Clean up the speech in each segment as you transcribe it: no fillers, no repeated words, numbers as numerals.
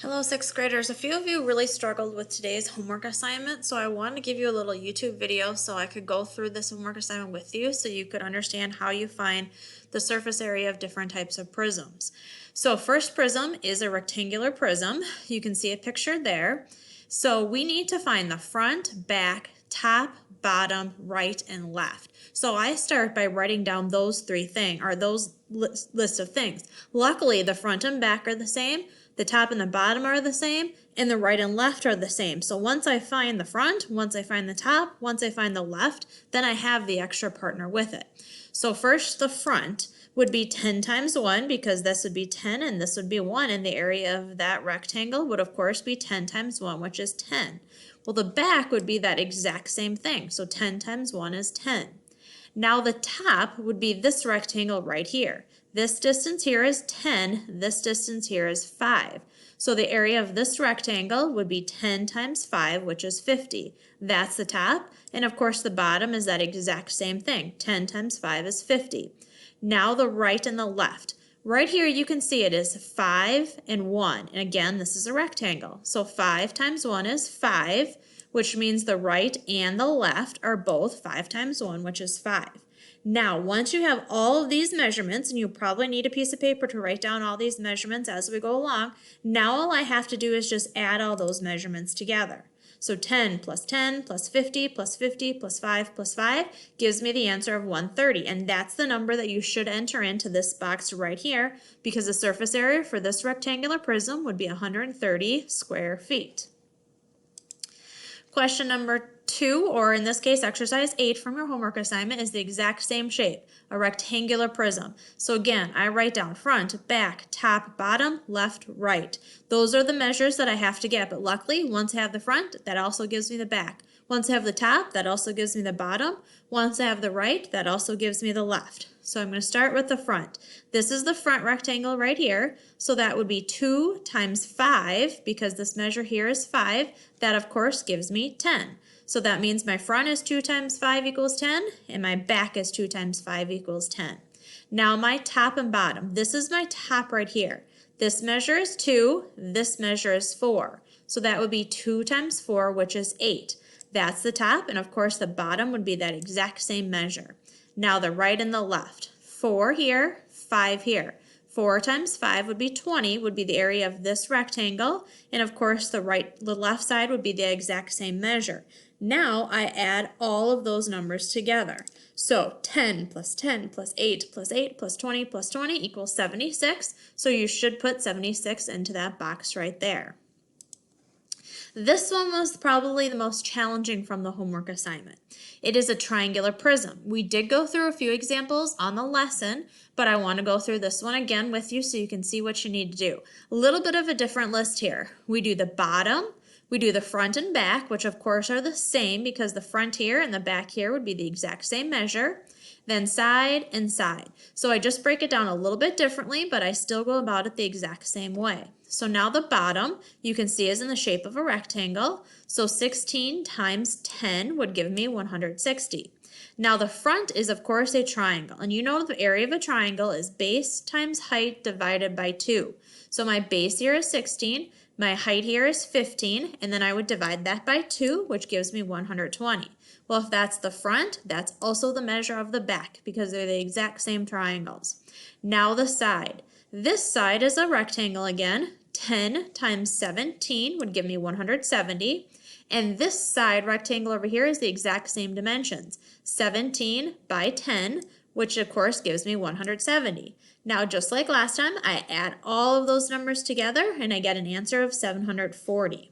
Hello, sixth graders. A few of you really struggled with today's homework assignment, so I wanted to give you a little YouTube video so I could go through this homework assignment with you so you could understand how you find the surface area of different types of prisms. So first prism is a rectangular prism. You can see a picture there. So we need to find the front, back, top, bottom, right, and left. So I start by writing down those three things, or those list of things. Luckily, the front and back are the same, the top and the bottom are the same, and the right and left are the same. So once I find the front, once I find the top, once I find the left, then I have the extra partner with it. So first, the front would be 10 times 1 because this would be 10 and this would be 1, and the area of that rectangle would of course be 10 times 1, which is 10. Well, the back would be that exact same thing, so 10 times 1 is 10. Now the top would be this rectangle right here. This distance here is 10, this distance here is 5. So the area of this rectangle would be 10 times 5, which is 50. That's the top, and of course the bottom is that exact same thing. 10 times 5 is 50. Now the right and the left. Right here you can see it is 5 and 1, and again this is a rectangle. So 5 times 1 is 5, which means the right and the left are both 5 times 1, which is 5. Now, once you have all of these measurements, and you probably need a piece of paper to write down all these measurements as we go along, now all I have to do is just add all those measurements together. So 10 plus 10 plus 50 plus 50 plus 5 plus 5 gives me the answer of 130, and that's the number that you should enter into this box right here because the surface area for this rectangular prism would be 130 square feet. Question number 2, or in this case exercise 8 from your homework assignment, is the exact same shape, a rectangular prism. So again, I write down front, back, top, bottom, left, right. Those are the measures that I have to get, but luckily once I have the front, that also gives me the back. Once I have the top, that also gives me the bottom. Once I have the right, that also gives me the left. So I'm going to start with the front. This is the front rectangle right here. So that would be 2 times 5, because this measure here is 5. That of course gives me 10. So that means my front is 2 times 5 equals 10, and my back is 2 times 5 equals 10. Now my top and bottom. This is my top right here. This measure is 2, this measure is 4. So that would be 2 times 4, which is 8. That's the top, and of course the bottom would be that exact same measure. Now the right and the left. 4 here, 5 here. 4 times 5 would be 20, would be the area of this rectangle, and of course the left side would be the exact same measure. Now I add all of those numbers together. So 10 plus 10 plus 8 plus 8 plus 20 plus 20 equals 76, so you should put 76 into that box right there. This one was probably the most challenging from the homework assignment. It is a triangular prism. We did go through a few examples on the lesson, but I want to go through this one again with you so you can see what you need to do. A little bit of a different list here. We do the bottom, we do the front and back, which of course are the same because the front here and the back here would be the exact same measure. Then side and side. So I just break it down a little bit differently, but I still go about it the exact same way. So now the bottom, you can see, is in the shape of a rectangle. So 16 times 10 would give me 160. Now the front is of course a triangle, and you know the area of a triangle is base times height divided by 2. So my base here is 16, my height here is 15, and then I would divide that by 2, which gives me 120. Well, if that's the front, that's also the measure of the back because they're the exact same triangles. Now the side. This side is a rectangle again. 10 times 17 would give me 170. And this side rectangle over here is the exact same dimensions. 17 by 10, which of course gives me 170. Now, just like last time, I add all of those numbers together and I get an answer of 740.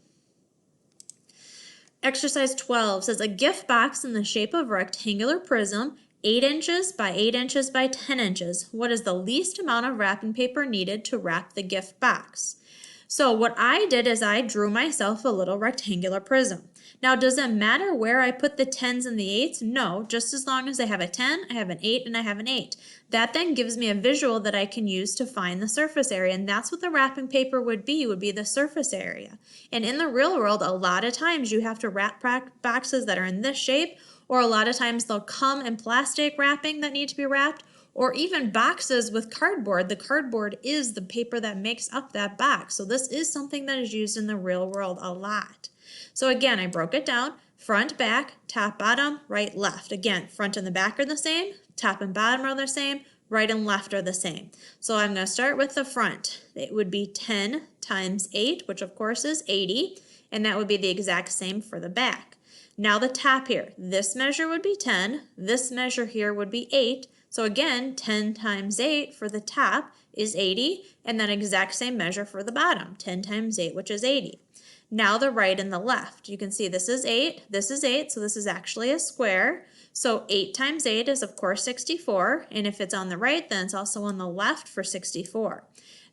Exercise 12 says a gift box in the shape of a rectangular prism, 8 inches by 8 inches by 10 inches. What is the least amount of wrapping paper needed to wrap the gift box? So what I did is I drew myself a little rectangular prism. Now, does it matter where I put the 10s and the 8s? No, just as long as I have a 10, I have an 8, and I have an 8. That then gives me a visual that I can use to find the surface area, and that's what the wrapping paper would be the surface area. And in the real world, a lot of times you have to wrap boxes that are in this shape, or a lot of times they'll come in plastic wrapping that need to be wrapped, or even boxes with cardboard. The cardboard is the paper that makes up that box. So this is something that is used in the real world a lot. So again, I broke it down, front, back, top, bottom, right, left. Again, front and the back are the same, top and bottom are the same, right and left are the same. So I'm going to start with the front. It would be 10 times 8, which of course is 80, and that would be the exact same for the back. Now the top here, this measure would be 10, this measure here would be 8, so again, 10 times 8 for the top is 80, and then exact same measure for the bottom, 10 times 8, which is 80. Now the right and the left, you can see this is 8, so this is actually a square. So 8 times 8 is of course 64, and if it's on the right, then it's also on the left for 64.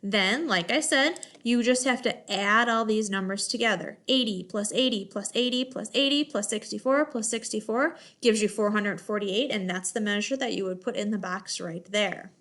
Then, like I said, you just have to add all these numbers together. 80 plus 80 plus 80 plus 80 plus 64 plus 64 gives you 448, and that's the measure that you would put in the box right there.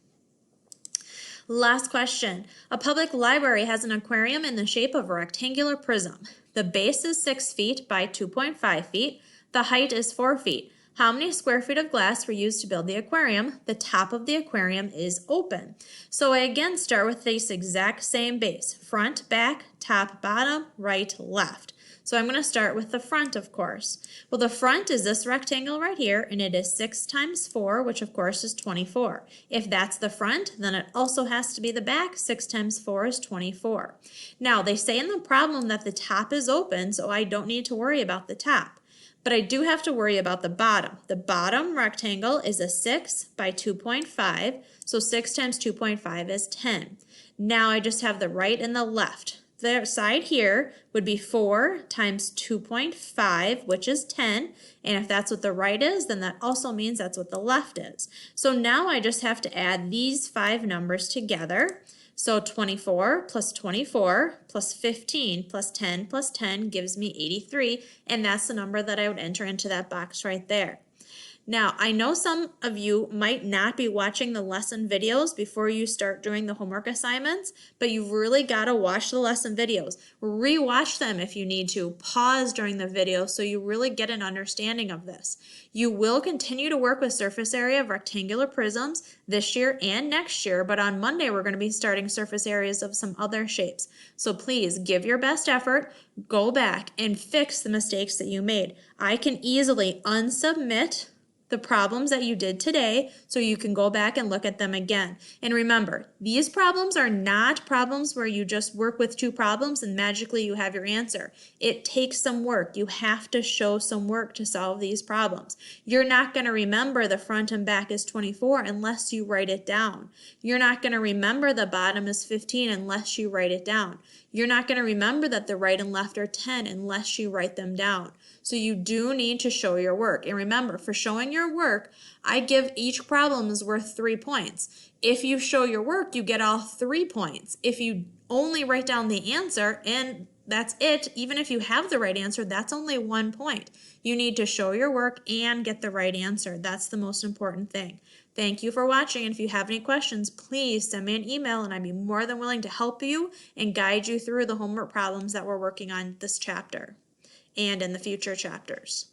Last question. A public library has an aquarium in the shape of a rectangular prism. The base is 6 feet by 2.5 feet. The height is 4 feet. How many square feet of glass were used to build the aquarium? The top of the aquarium is open. So I again start with this exact same base. Front, back, top, bottom, right, left. So I'm going to start with the front, of course. Well, the front is this rectangle right here, and it is 6 times 4, which of course is 24. If that's the front, then it also has to be the back. 6 times 4 is 24. Now, they say in the problem that the top is open, so I don't need to worry about the top. But I do have to worry about the bottom. The bottom rectangle is a 6 by 2.5, so 6 times 2.5 is 10. Now I just have the right and the left. The side here would be 4 times 2.5, which is 10, and if that's what the right is, then that also means that's what the left is. So now I just have to add these 5 numbers together. So 24 plus 24 plus 15 plus 10 plus 10 gives me 83, and that's the number that I would enter into that box right there. Now, I know some of you might not be watching the lesson videos before you start doing the homework assignments, but you've really got to watch the lesson videos. Rewatch them if you need to. Pause during the video so you really get an understanding of this. You will continue to work with surface area of rectangular prisms this year and next year, but on Monday we're going to be starting surface areas of some other shapes. So please give your best effort, go back and fix the mistakes that you made. I can easily unsubmit the problems that you did today so you can go back and look at them again. And remember, these problems are not problems where you just work with 2 problems and magically you have your answer. It takes some work. You have to show some work to solve these problems. You're not going to remember the front and back is 24 unless you write it down. You're not going to remember the bottom is 15 unless you write it down. You're not going to remember that the right and left are 10 unless you write them down. So you do need to show your work. And remember, for showing your work, I give each problem is worth 3 points. If you show your work, you get all 3 points. If you only write down the answer and that's it, even if you have the right answer, that's only 1 point. You need to show your work and get the right answer. That's the most important thing. Thank you for watching, and if you have any questions, please send me an email and I'd be more than willing to help you and guide you through the homework problems that we're working on this chapter and in the future chapters.